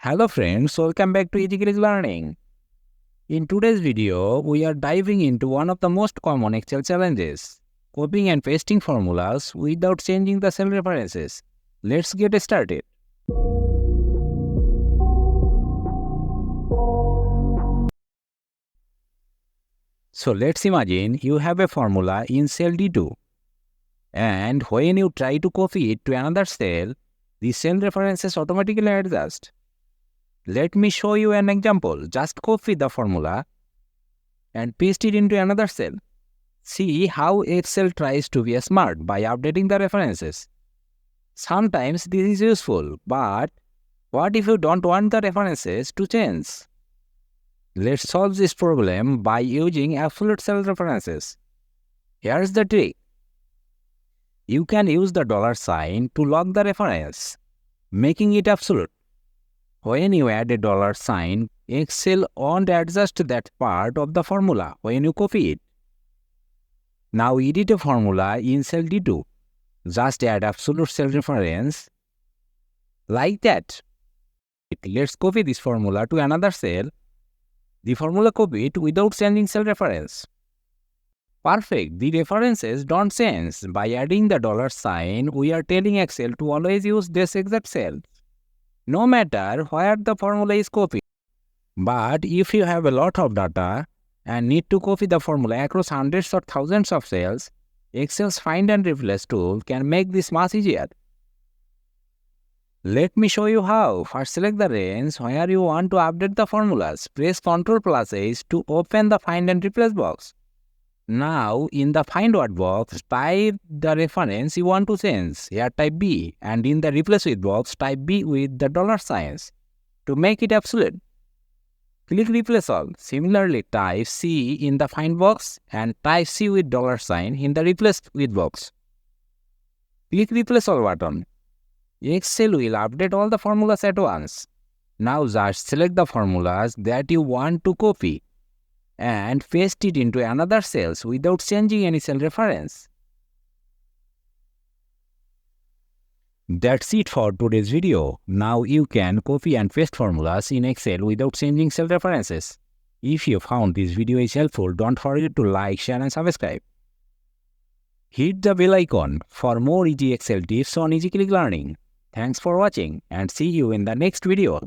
Hello friends, welcome back to Easy Learning. In today's video, we are diving into one of the most common Excel challenges, copying and pasting formulas without changing the cell references. Let's get started. So let's imagine you have a formula in cell D2, and when you try to copy it to another cell, the cell references automatically adjust. Let me show you an example. Just copy the formula and paste it into another cell. See how Excel tries to be smart by updating the references. Sometimes this is useful, but what if you don't want the references to change? Let's solve this problem by using absolute cell references. Here's the trick. You can use the $sign to lock the reference, making it absolute. When you add a $sign, Excel won't adjust that part of the formula when you copy it. Now edit a formula in cell D2. Just add absolute cell reference like that. Let's copy this formula to another cell. The formula copied without changing cell reference. Perfect, the references don't change. By adding the $sign, we are telling Excel to always use this exact cell, no matter where the formula is copied. But if you have a lot of data and need to copy the formula across hundreds or thousands of cells, Excel's Find and Replace tool can make this much easier. Let me show you how. First, select the range where you want to update the formulas. Press Ctrl+H to open the Find and Replace box. Now, in the Find Word box, type the reference you want to change. Here type B, and in the Replace With box, type B with the $signs to make it absolute. Click Replace All. Similarly, type C in the Find box and type C with $sign in the Replace With box. Click Replace All button. Excel will update all the formulas at once. Now just select the formulas that you want to copy and paste it into another cells without changing any cell reference. That's it for today's video. Now you can copy and paste formulas in Excel without changing cell references. If you found this video is helpful, don't forget to like, share and subscribe. Hit the bell icon for more easy Excel tips on Easy Learning. Thanks for watching and see you in the next video.